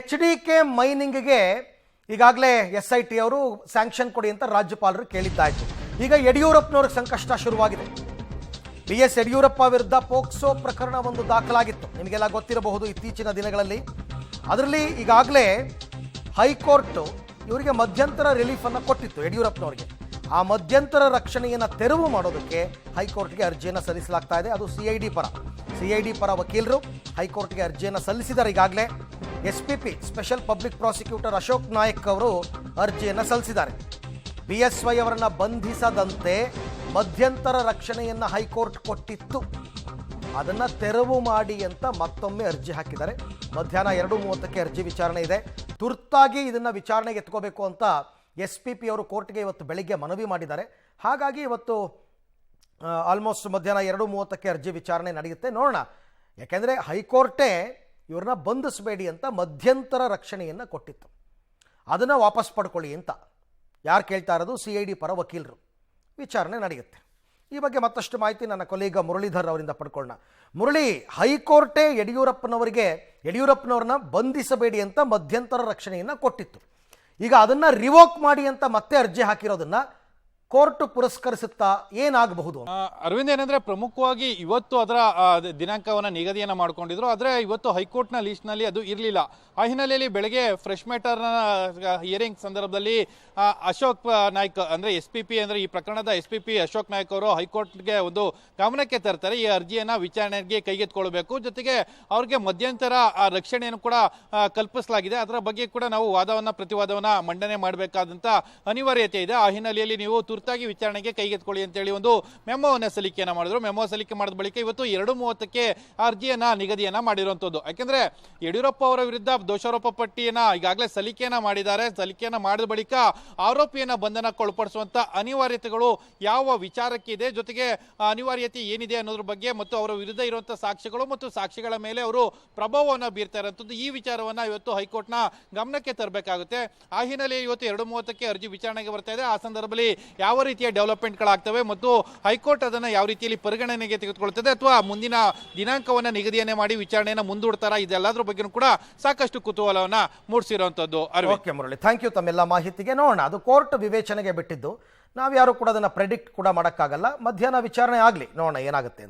HDK ಮೈನಿಂಗ್ಗೆ ಈಗಾಗಲೇ SIT ಅವರು sanction ಕೊಡಿ ಅಂತ ರಾಜ್ಯಪಾಲರು ಕೇಳಿದ್ದಾಯಿತು. ಈಗ ಯಡಿಯೂರಪ್ಪನವ್ರಿಗೆ ಸಂಕಷ್ಟ ಶುರುವಾಗಿದೆ. BS ಯಡಿಯೂರಪ್ಪ ವಿರುದ್ಧ ಪೋಕ್ಸೋ ಪ್ರಕರಣ ಒಂದು ದಾಖಲಾಗಿತ್ತು, ನಿಮಗೆಲ್ಲ ಗೊತ್ತಿರಬಹುದು ಇತ್ತೀಚಿನ ದಿನಗಳಲ್ಲಿ. ಅದರಲ್ಲಿ ಈಗಾಗಲೇ ಹೈಕೋರ್ಟ್ ಇವರಿಗೆ ಮಧ್ಯಂತರ ರಿಲೀಫ್ ಅನ್ನು ಕೊಟ್ಟಿತ್ತು ಯಡಿಯೂರಪ್ಪನವರಿಗೆ. ಆ ಮಧ್ಯಂತರ ರಕ್ಷಣೆಯನ್ನು ತೆರವು ಮಾಡೋದಕ್ಕೆ ಹೈಕೋರ್ಟ್ಗೆ ಅರ್ಜಿಯನ್ನು ಸಲ್ಲಿಸಲಾಗ್ತಾ ಇದೆ. ಅದು CID ಪರ ವಕೀಲರು ಹೈಕೋರ್ಟ್ಗೆ ಅರ್ಜಿಯನ್ನು ಸಲ್ಲಿಸಿದ್ದಾರೆ. ಈಗಾಗಲೇ SPP special public prosecutor Ashok Nayak ಅವರು ಅರ್ಜಿಯನ್ನು ಸಲ್ಲಿಸಿದ್ದಾರೆ. BSY ಅವರನ್ನು ಬಂಧಿಸದಂತೆ ಮಧ್ಯಂತರ ರಕ್ಷಣೆಯನ್ನು ಹೈಕೋರ್ಟ್ ಕೊಟ್ಟಿತ್ತು, ಅದನ್ನು ತೆರವು ಮಾಡಿ ಅಂತ ಮತ್ತೊಮ್ಮೆ ಅರ್ಜಿ ಹಾಕಿದ್ದಾರೆ. ಮಧ್ಯಾಹ್ನ 2:30ಕ್ಕೆ ಅರ್ಜಿ ವಿಚಾರಣೆ ಇದೆ. ತುರ್ತಾಗಿ ಇದನ್ನು ವಿಚಾರಣೆಗೆ ಎತ್ಕೋಬೇಕು ಅಂತ SPP ಅವರು ಕೋರ್ಟ್ಗೆ ಇವತ್ತು ಬೆಳಿಗ್ಗೆ ಮನವಿ ಮಾಡಿದ್ದಾರೆ. ಹಾಗಾಗಿ ಇವತ್ತು ಆಲ್ಮೋಸ್ಟ್ ಮಧ್ಯಾಹ್ನ 2:30ಕ್ಕೆ ಅರ್ಜಿ ವಿಚಾರಣೆ ನಡೆಯುತ್ತೆ. ನೋಡೋಣ, ಯಾಕೆಂದರೆ ಹೈಕೋರ್ಟೇ ಇವ್ರನ್ನ ಬಂಧಿಸಬೇಡಿ ಅಂತ ಮಧ್ಯಂತರ ರಕ್ಷಣೆಯನ್ನು ಕೊಟ್ಟಿತ್ತು, ಅದನ್ನು ವಾಪಸ್ ಪಡ್ಕೊಳ್ಳಿ ಅಂತ ಯಾರು ಕೇಳ್ತಾ ಇರೋದು? CID ಪರ ವಕೀಲರು. ವಿಚಾರಣೆ ನಡೆಯುತ್ತೆ. ಈ ಬಗ್ಗೆ ಮತ್ತಷ್ಟು ಮಾಹಿತಿ ನನ್ನ ಕೊಲೀಗ ಮುರಳೀಧರ್ ಅವರಿಂದ ಪಡ್ಕೊಳ್ಳೋಣ. ಮುರಳಿ, ಹೈಕೋರ್ಟೇ ಯಡಿಯೂರಪ್ಪನವ್ರನ್ನ ಬಂಧಿಸಬೇಡಿ ಅಂತ ಮಧ್ಯಂತರ ರಕ್ಷಣೆಯನ್ನು ಕೊಟ್ಟಿತ್ತು. ಈಗ ಅದನ್ನು ರಿವೋಕ್ ಮಾಡಿ ಅಂತ ಮತ್ತೆ ಅರ್ಜಿ ಹಾಕಿರೋದನ್ನ ಕೋರ್ಟ್ ಪುರಸ್ಕರಿಸುತ್ತಾ ಏನಾಗಬಹುದು? ಅರವಿಂದ್, ಏನಂದ್ರೆ ಪ್ರಮುಖವಾಗಿ ಇವತ್ತು ಅದರ ದಿನಾಂಕವನ್ನು ನಿಗದಿಯನ್ನು ಮಾಡ್ಕೊಂಡಿದ್ರು. ಆದರೆ ಇವತ್ತು ಹೈಕೋರ್ಟ್ನ ಲಿಸ್ಟ್ನಲ್ಲಿ ಅದು ಇರಲಿಲ್ಲ. ಆ ಹಿನ್ನೆಲೆಯಲ್ಲಿ ಬೆಳಗ್ಗೆ ಫ್ರೆಶ್ ಮ್ಯಾಟರ್ನ ಹಿಯರಿಂಗ್ ಸಂದರ್ಭದಲ್ಲಿ ಅಶೋಕ್ ನಾಯ್ಕ್ ಅಂದ್ರೆ SPP ಅಂದ್ರೆ ಈ ಪ್ರಕರಣದ SPP ಅಶೋಕ್ ನಾಯ್ಕ್ ಅವರು ಹೈಕೋರ್ಟ್ಗೆ ಒಂದು ಗಮನಕ್ಕೆ ತರ್ತಾರೆ. ಈ ಅರ್ಜಿಯನ್ನ ವಿಚಾರಣೆಗೆ ಕೈಗೆತ್ತಿಕೊಳ್ಳಬೇಕು, ಜೊತೆಗೆ ಅವ್ರಿಗೆ ಮಧ್ಯಂತರ ರಕ್ಷಣೆಯನ್ನು ಕೂಡ ಕಲ್ಪಿಸಲಾಗಿದೆ. ಅದರ ಬಗ್ಗೆ ಕೂಡ ನಾವು ಪ್ರತಿವಾದವನ್ನ ಮಂಡನೆ ಮಾಡಬೇಕಾದಂತ ಅನಿವಾರ್ಯತೆ ಇದೆ. ಆ ಹಿನ್ನೆಲೆಯಲ್ಲಿ ನೀವು ತುರ್ತಾಗಿ ವಿಚಾರಣೆಗೆ ಕೈಗೆತ್ತಿಕೊಳ್ಳಿ ಅಂತೇಳಿ ಒಂದು ಮೆಮೋವನ್ನು ಸಲ್ಲಿಕೆಯನ್ನ ಮಾಡಿದ್ರು. ಮೆಮೋ ಸಲ್ಲಿಕೆ ಮಾಡಿದ ಬಳಿಕ ಇವತ್ತು 2:30ಕ್ಕೆ ಅರ್ಜಿಯನ್ನ ನಿಗದಿಯನ್ನ ಮಾಡಿರುವಂತದ್ದು. ಯಾಕೆಂದ್ರೆ ಯಡಿಯೂರಪ್ಪ ಅವರ ವಿರುದ್ಧ ದೋಷಾರೋಪ ಪಟ್ಟಿಯನ್ನ ಈಗಾಗಲೇ ಸಲ್ಲಿಕೆಯನ್ನ ಮಾಡಿದ್ದಾರೆ. ಸಲ್ಲಿಕೆಯನ್ನ ಮಾಡಿದ ಬಳಿಕ ಆರೋಪಿಯನ್ನ ಬಂಧನಕ್ಕೊಳಪಡಿಸುವಂತ ಅನಿವಾರ್ಯತೆಗಳು ಯಾವ ವಿಚಾರಕ್ಕೆ ಇದೆ, ಜೊತೆಗೆ ಅನಿವಾರ್ಯತೆ ಏನಿದೆ ಅನ್ನೋದ್ರ ಬಗ್ಗೆ ಮತ್ತು ಅವರ ವಿರುದ್ಧ ಇರುವಂತಹ ಸಾಕ್ಷ್ಯಗಳು ಮತ್ತು ಸಾಕ್ಷಿಗಳ ಮೇಲೆ ಅವರು ಪ್ರಭಾವವನ್ನು ಬೀರ್ತಾ ಇರುವಂತದ್ದು, ಈ ವಿಚಾರವನ್ನ ಇವತ್ತು ಹೈಕೋರ್ಟ್ನ ಗಮನಕ್ಕೆ ತರಬೇಕಾಗುತ್ತೆ. ಆ ಹಿನ್ನೆಲೆಯಲ್ಲಿ ಇವತ್ತು 2:30ಕ್ಕೆ ಅರ್ಜಿ ವಿಚಾರಣೆಗೆ ಬರ್ತಾ ಇದೆ. ಆ ಸಂದರ್ಭದಲ್ಲಿ ಯಾವ ರೀತಿಯ ಡೆವಲಪ್ಮೆಂಟ್ಗಳಾಗ್ತವೆ ಮತ್ತು ಹೈಕೋರ್ಟ್ ಅದನ್ನ ಯಾವ ರೀತಿಯಲ್ಲಿ ಪರಿಗಣನೆಗೆ ತೆಗೆದುಕೊಳ್ತದೆ ಅಥವಾ ಮುಂದಿನ ದಿನಾಂಕವನ್ನ ನಿಗದಿಯನ್ನೇ ಮಾಡಿ ವಿಚಾರಣೆಯನ್ನು ಮುಂದೂಡ್ತಾರಾ, ಇದೆಲ್ಲದ್ರ ಬಗ್ಗೆ ಕೂಡ ಸಾಕಷ್ಟು ಕುತೂಹಲವನ್ನ ಮೂಡಿಸಿರುವಂತದ್ದು. ಓಕೆ ಮುರಳಿ, ಥ್ಯಾಂಕ್ ಯು ತಮ್ಮೆಲ್ಲ ಮಾಹಿತಿಗೆ. ನೋಡೋಣ, ಅದು ಕೋರ್ಟ್ ವಿವೇಚನೆಗೆ ಬಿಟ್ಟಿದ್ದು, ನಾವ್ಯಾರು ಕೂಡ ಅದನ್ನ ಪ್ರೆಡಿಕ್ಟ್ ಕೂಡ ಮಾಡೋಕ್ಕಾಗಲ್ಲ. ಮಧ್ಯಾಹ್ನ ವಿಚಾರಣೆ ಆಗಲಿ, ನೋಡೋಣ ಏನಾಗುತ್ತೆ ಅಂತ.